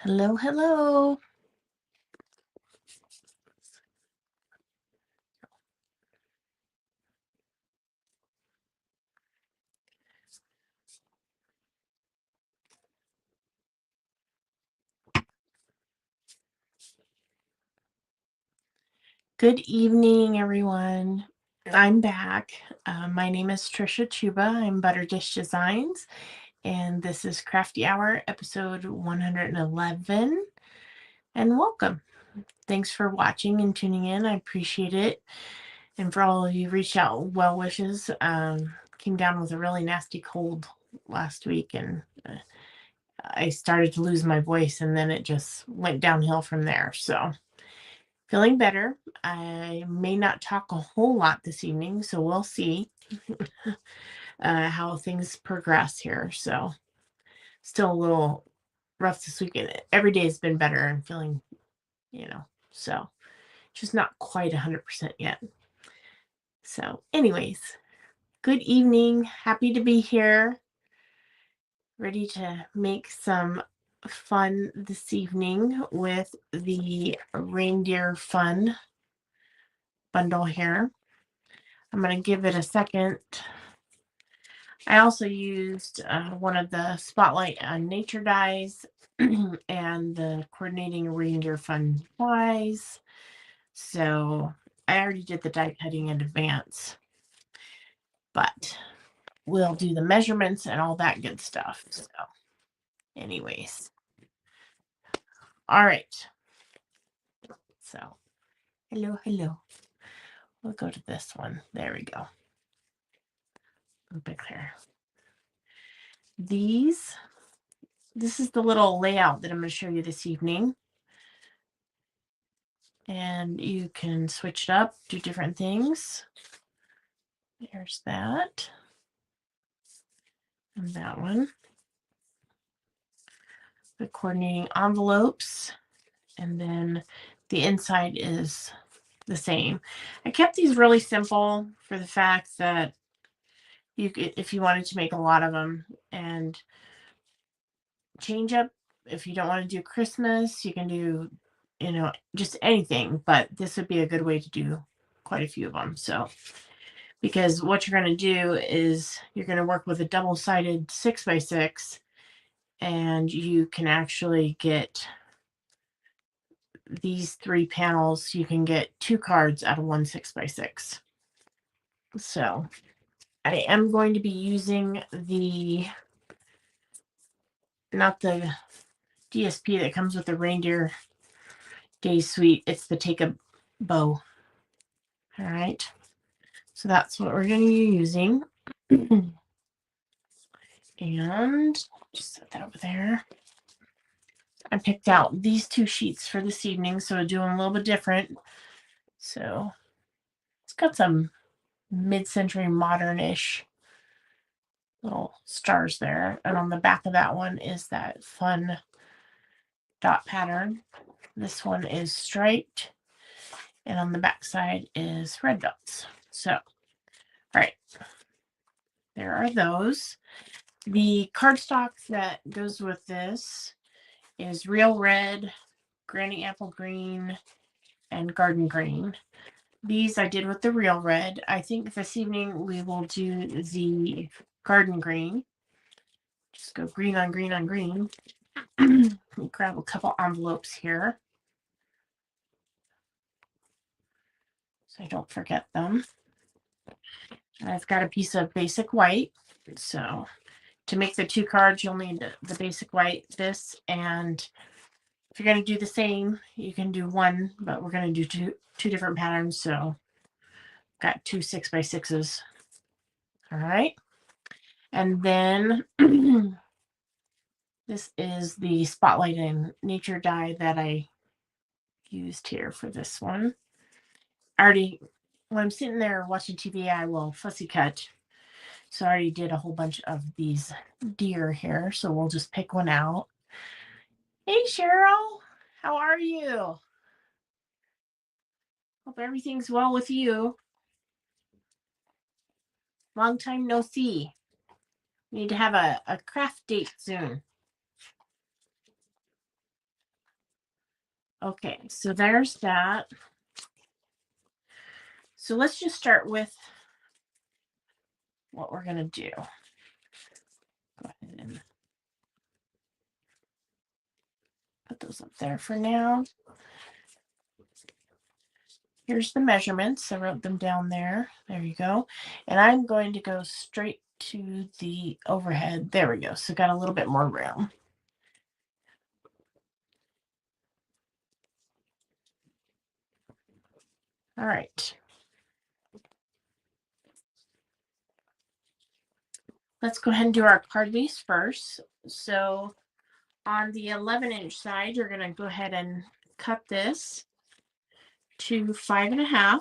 Hello, hello. Good evening, everyone. I'm back. My name is 𝗧𝗢𝗘𝗘𝗖𝗞. I'm ButterDish Designs, and this is Crafty Hour, episode 111. And welcome. Thanks for watching and tuning in. I appreciate it. And for all of you reached out well wishes, came down with a really nasty cold last week, and I started to lose my voice, and then it just went downhill from there. So feeling better. I may not talk a whole lot this evening, so we'll see how things progress here. So still a little rough this weekend. Every day has been better. I'm feeling, so just not quite 100% yet. So anyways, good evening. Happy to be here. Ready to make some fun this evening with the Reindeer Fun bundle here. I'm going to give it a second. I also used one of the Spotlight on Nature dies and the Coordinating Reindeer Fun dies. So I already did the die cutting in advance, but we'll do the measurements and all that good stuff. So anyways, all right. So hello, hello. We'll go to this one. There we go. A bit clear. This is the little layout that I'm going to show you this evening. And you can switch it up, do different things. There's that. And that one. The coordinating envelopes. And then the inside is the same. I kept these really simple for the fact that you could, if you wanted to make a lot of them and change up, if you don't want to do Christmas, you can do, just anything, but this would be a good way to do quite a few of them. So, because what you're going to do is you're going to work with a double-sided 6x6, and you can actually get these 3 panels. You can get 2 cards out of one 6x6. So I am going to be using not the DSP that comes with the Reindeer Days Suite. It's the 𝗧𝗢𝗘𝗖𝗞. All right. So that's what we're going to be using. And just set that over there. I picked out these 2 sheets for this evening, so I'll do them a little bit different. So it's got some mid-century modern-ish little stars there. And on the back of that one is that fun dot pattern. This one is striped, and on the back side is red dots. So, all right, there are those. The cardstock that goes with this is Real Red, Granny Apple Green, and Garden Green. These I did with the Real Red. I think this evening we will do the Garden Green. Just go green on green on green. Grab a couple envelopes here so I don't forget them. I've got a piece of basic white. So to make the 2 cards, you'll need the basic white, this, and if you're going to do the same, you can do one, but we're going to do two different patterns. So got 2 6x6s. All right. And then this is the Spotlight in Nature die that I used here for this one. When I'm sitting there watching TV, I will fussy cut. So I already did a whole bunch of these deer here. So we'll just pick one out. Hey, Cheryl, how are you? Hope everything's well with you. Long time no see. We need to have a craft date soon. Okay, so there's that. So let's just start with what we're going to do. Go ahead and put those up there for now. Here's the measurements. I wrote them down there. There you go. And I'm going to go straight to the overhead. There we go. So got a little bit more room. All right. Let's go ahead and do our card base first. So on the 11-inch side, you're going to go ahead and cut this to 5.5.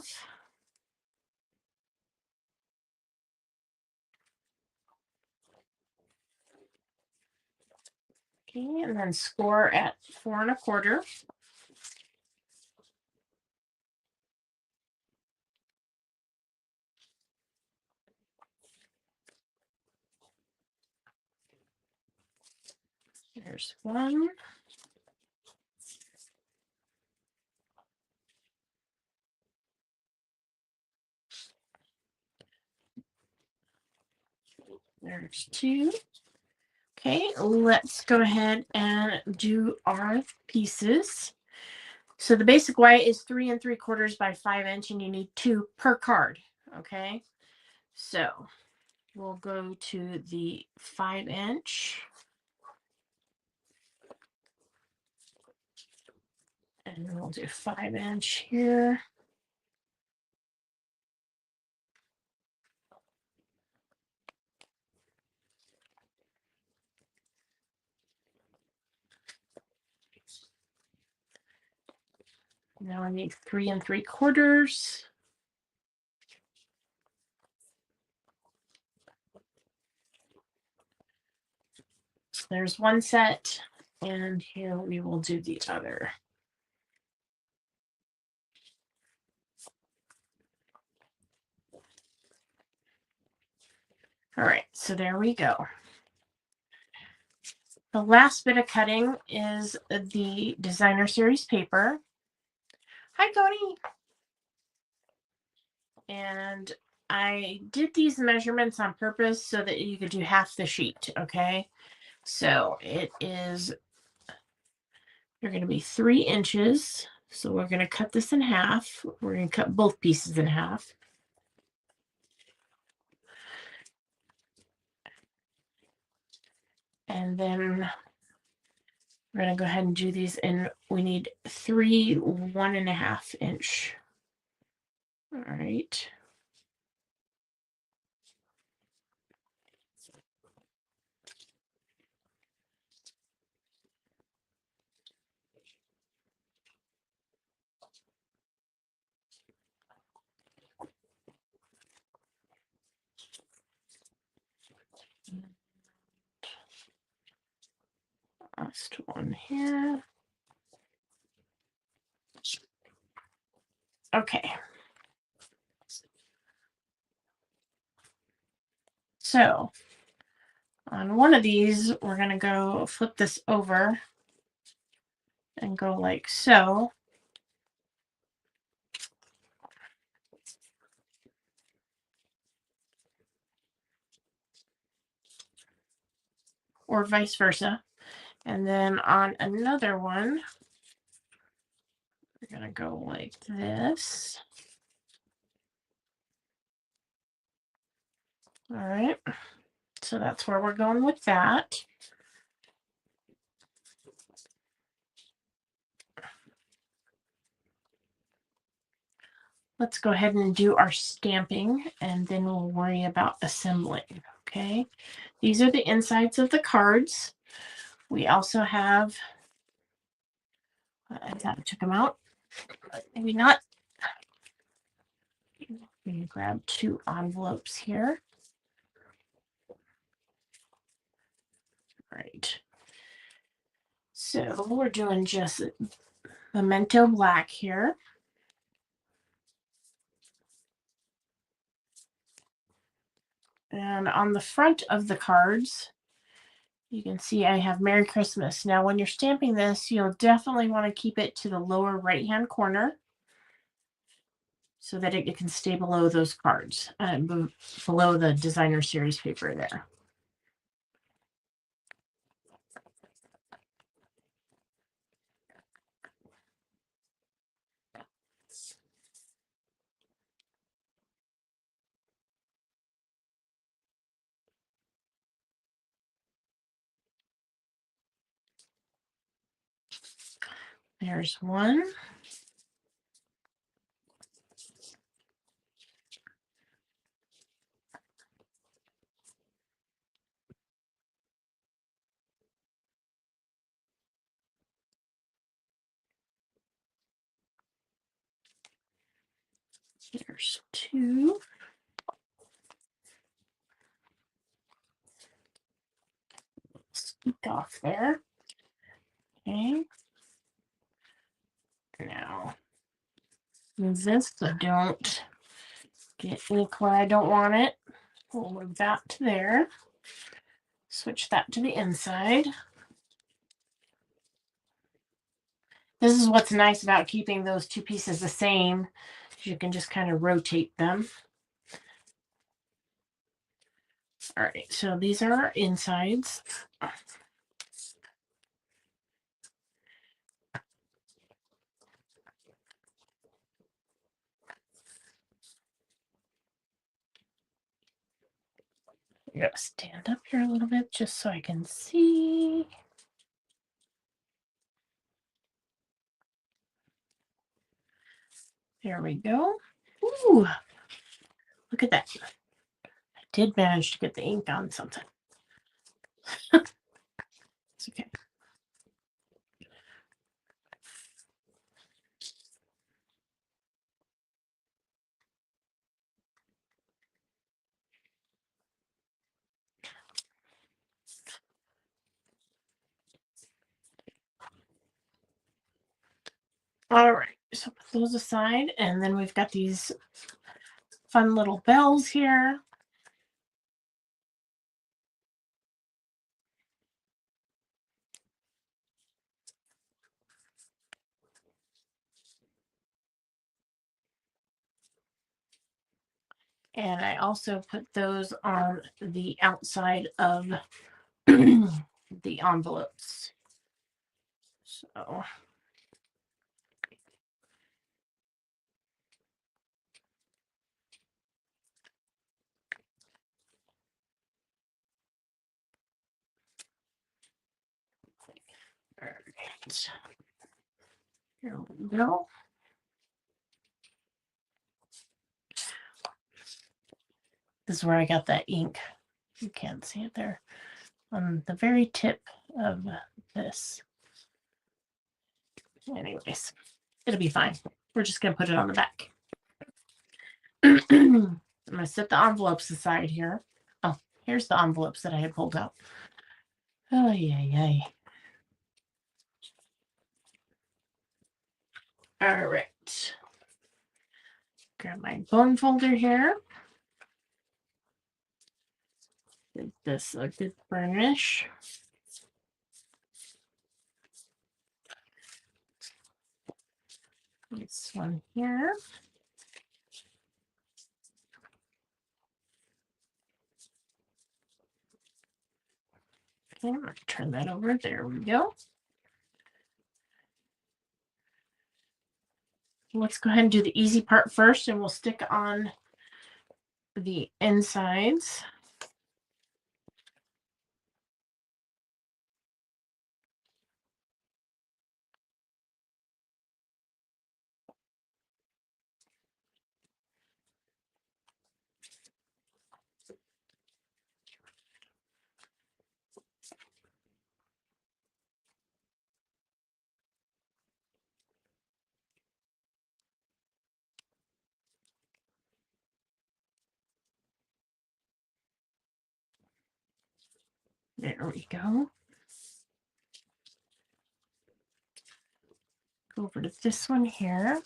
Okay, and then score at 4.25. There's one. There's two. Okay, let's go ahead and do our pieces. So the basic white is 3 3/4 by 5-inch, and you need 2 per card. Okay, so we'll go to the 5-inch. And we'll do 5-inch here. Now I need 3 3/4. So there's one set, and here we will do the other. All right, so there we go. The last bit of cutting is the designer series paper. Hi, Cody. And I did these measurements on purpose so that you could do half the sheet, okay? So it is, you're going to be 3 inches. So we're going to cut this in half. We're going to cut both pieces in half. And then we're going to go ahead and do these in, we need 3 1.5-inch. All right. Last one here. Okay. So on one of these, we're going to go flip this over and go like so. Or vice versa. And then on another one, we're going to go like this. All right. So that's where we're going with that. Let's go ahead and do our stamping, and then we'll worry about assembling. Okay. These are the insides of the cards. We also have, I thought I took them out, but maybe not. I'm going to grab 2 envelopes here. All right. So we're doing just Memento Black here. And on the front of the cards, You can see I have Merry Christmas. Now, when you're stamping this, you'll definitely want to keep it to the lower right-hand corner so that it can stay below those cards, below the designer series paper there. There's one. There's two. Sneak off there. Okay. Now, move this so don't get ink where I don't want it. We'll move that to there. Switch that to the inside. This is what's nice about keeping those two pieces the same. You can just kind of rotate them. All right, so these are our insides. I gotta stand up here a little bit just so I can see. There we go. Ooh, look at that. I did manage to get the ink on something. It's okay. All right, so put those aside, and then we've got these fun little bells here. And I also put those on the outside of the envelopes. So all right. Here we go. This is where I got that ink. You can't see it there. On the very tip of this. Anyways, it'll be fine. We're just going to put it on the back. I'm going to set the envelopes aside here. Oh, here's the envelopes that I had pulled out. Oh, yeah. All right. Grab my bone folder here. Give this a good burnish. This one here. Okay, I'm going to turn that over. There we go. Let's go ahead and do the easy part first, and we'll stick on the insides. There we go. Go over to this one here.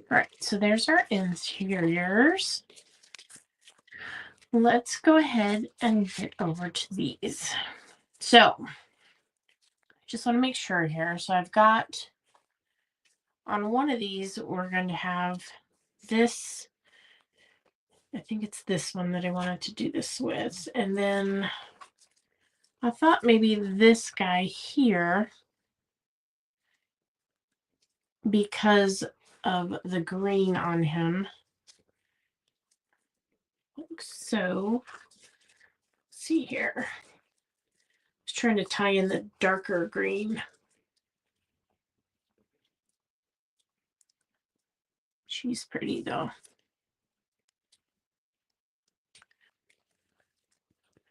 All right, so there's our interiors. Let's go ahead and get over to these. So I just want to make sure here. So I've got on one of these, we're going to have this. I think it's this one that I wanted to do this with. And then I thought maybe this guy here, because of the green on him. Like so. Let's see here. I was trying to tie in the darker green. She's pretty though.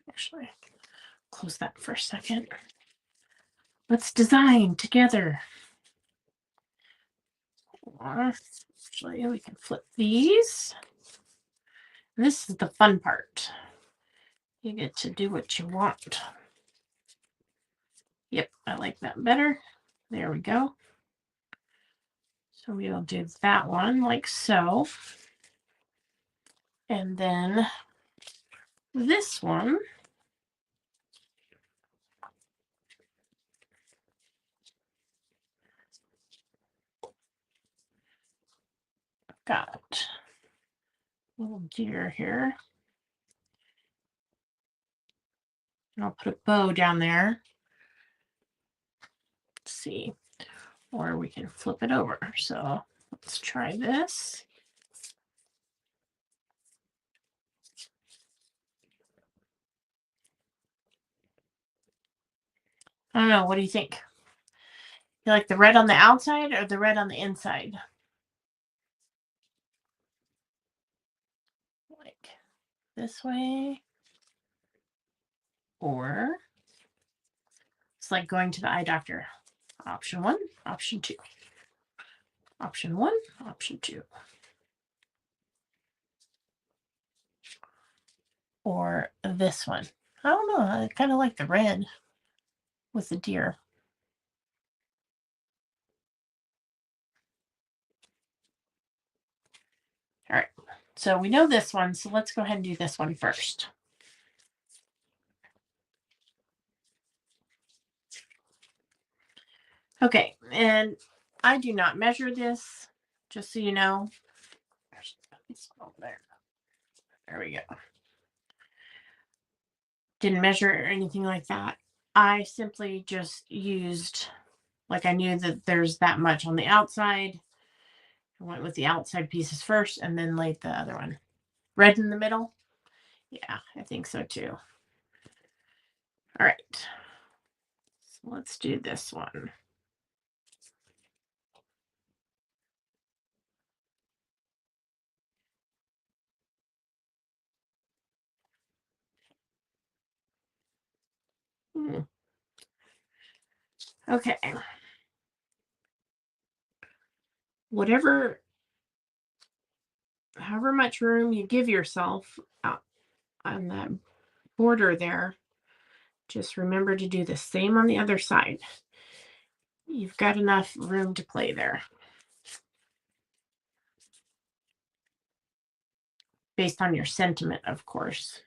Actually, close that for a second. Let's design together. Actually, we can flip these. This is the fun part. You get to do what you want. Yep, I like that better. There we go. So we'll do that one like so. And then this one. Got a little deer here. And I'll put a bow down there. Let's see. Or we can flip it over. So let's try this. I don't know. What do you think? You like the red on the outside or the red on the inside? Like this way. Or it's like going to the eye doctor. Option 1, option 2. Option 1, option 2. Or this one. I don't know. I kind of like the red with the deer. All right. So we know this one. So let's go ahead and do this one first. Okay. And I do not measure this, just so you know. There's this one over there. There we go. Didn't measure or anything like that. I simply just used, like I knew that there's that much on the outside. I went with the outside pieces first and then laid the other one. Red in the middle? Yeah, I think so too. All right. So let's do this one. Okay. However much room you give yourself on that border there, just remember to do the same on the other side. You've got enough room to play there. Based on your sentiment, of course.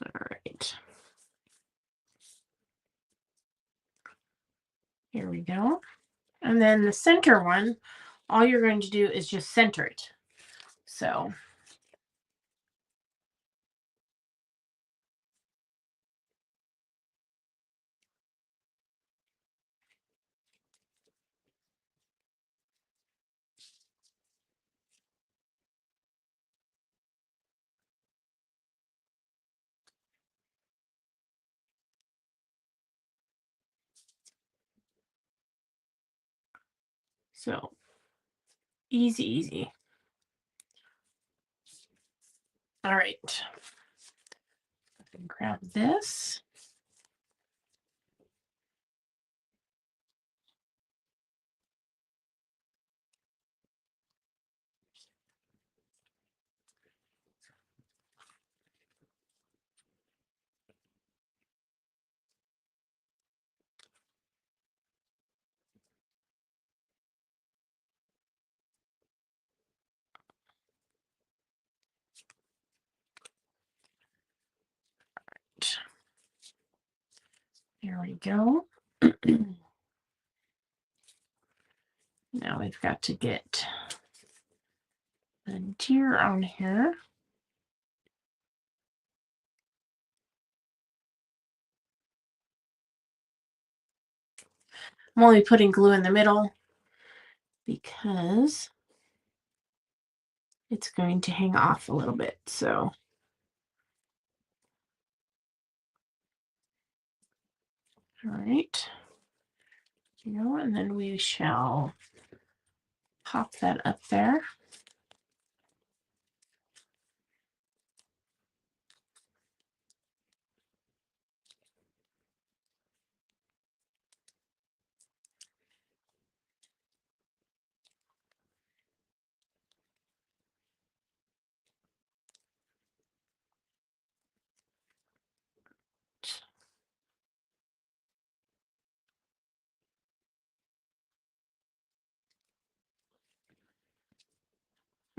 All right. Here we go. And then the center one, all you're going to do is just center it. So easy, easy. All right. Grab this. There we go. Now we've got to get the deer on here. I'm only putting glue in the middle because it's going to hang off a little bit. So all right, and then we shall pop that up there.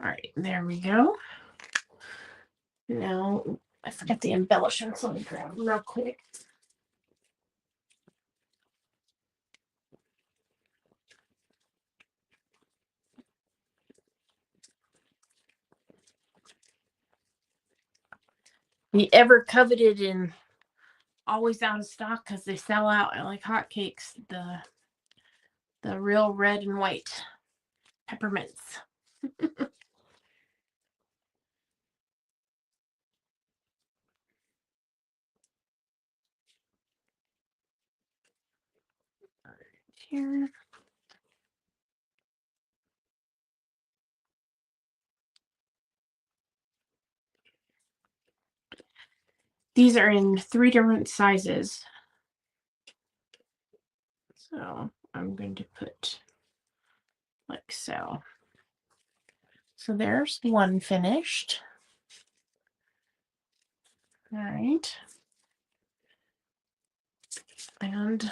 All right, there we go. Now, I forgot the embellishments. Let me grab them real quick. The ever coveted and always out of stock because they sell out like hotcakes. The real red and white peppermints. Here. These are in 3 different sizes. So I'm going to put like so. So there's one finished. All right. And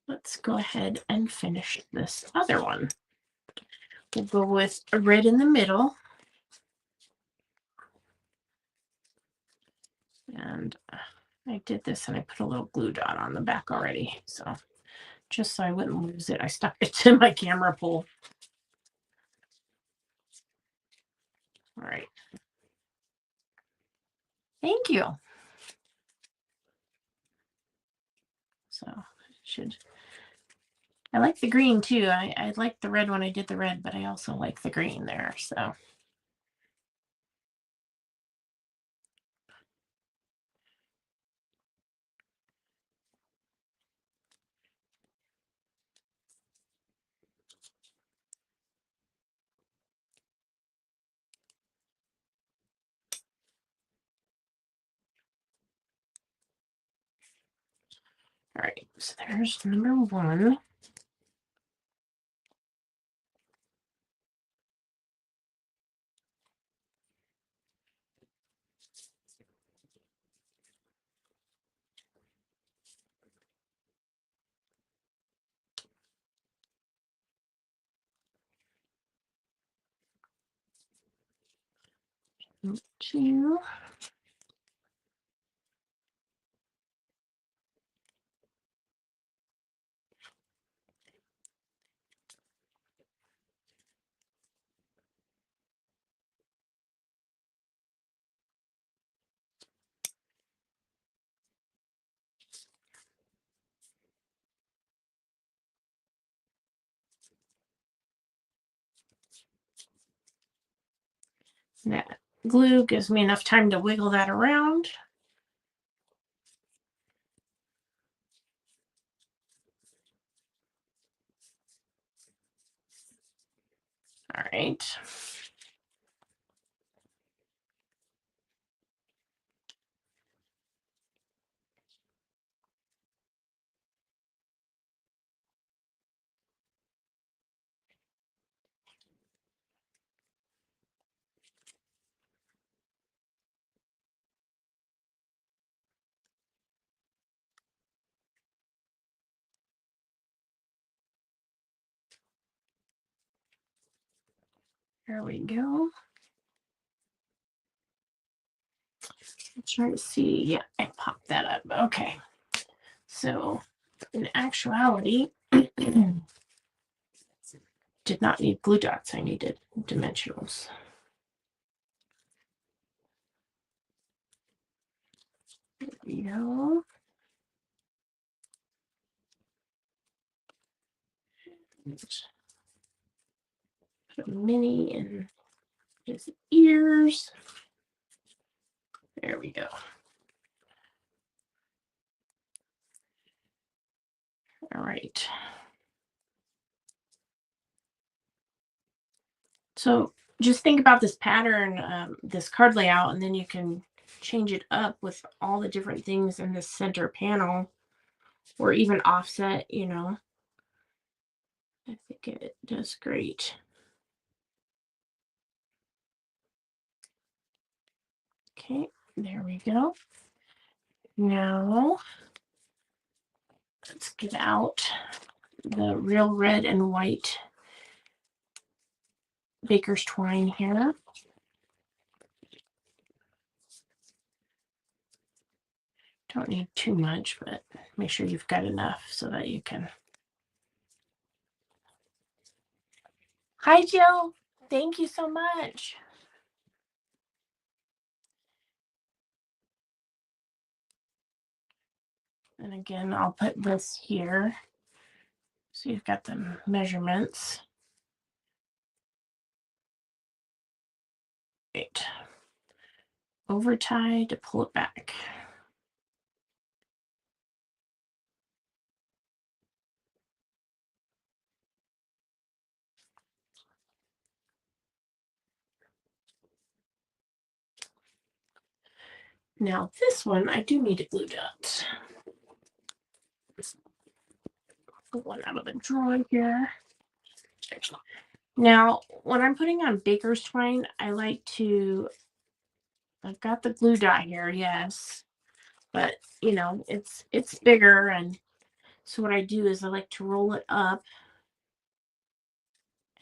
let's go ahead and finish this other one. We'll go with a red in the middle. And I did this and I put a little glue dot on the back already. So just so I wouldn't lose it, I stuck it to my camera pole. All right. Thank you. So I like the green too. I like the red when I did the red, but I also like the green there. So all right, so there's number 1. Number 2. That glue gives me enough time to wiggle that around. All right. There we go. I'm trying to see. Yeah, I popped that up. Okay. So in actuality, did not need glue dots. I needed dimensionals. There we go. Put a mini in his ears. There we go. All right. So just think about this pattern, this card layout, and then you can change it up with all the different things in the center panel, or even offset, you know. I think it does great. Okay, there we go. Now, let's get out the real red and white baker's twine here. Don't need too much, but make sure you've got enough so that you can. Hi, Jill. Thank you so much. And again, I'll put this here. So you've got the measurements. Right. Over tie to pull it back. Now this one, I do need a glue dot. Put one out of the drawer here. Now, when I'm putting on baker's twine, I like to, I've got the glue dot here, yes, but you know, it's bigger, and so what I do is I like to roll it up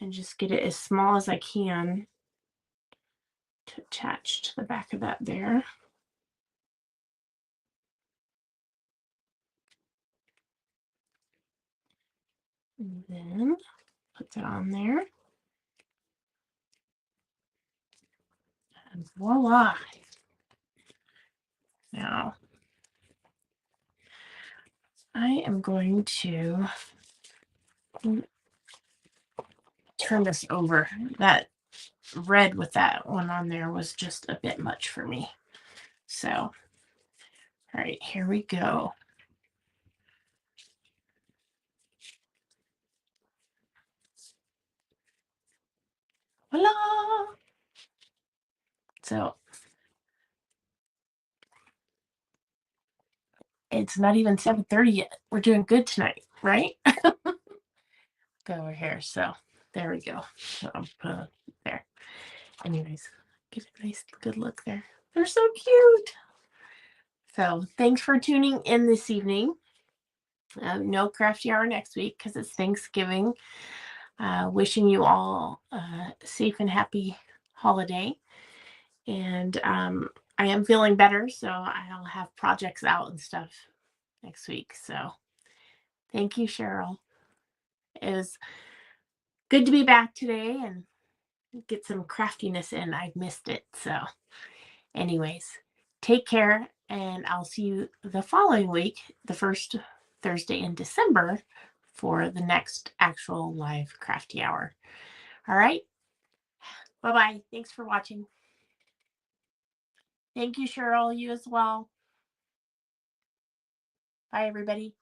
and just get it as small as I can to attach to the back of that there. And then put that on there. And voila. Now, I am going to turn this over. That red with that one on there was just a bit much for me. So, all right, here we go. Voila! So, it's not even 7:30 yet. We're doing good tonight, right? Go over here. So, there we go. So, I'll put there. Anyways, get a nice, good look there. They're so cute. So, thanks for tuning in this evening. No crafty hour next week because it's Thanksgiving. Wishing you all a safe and happy holiday. And I am feeling better, so I'll have projects out and stuff next week. So thank you, Cheryl. It was good to be back today and get some craftiness in. I've missed it. So anyways, take care, and I'll see you the following week, the first Thursday in December, for the next actual live crafty hour. All right. Bye-bye. Thanks for watching. Thank you, Cheryl. You as well. Bye, everybody.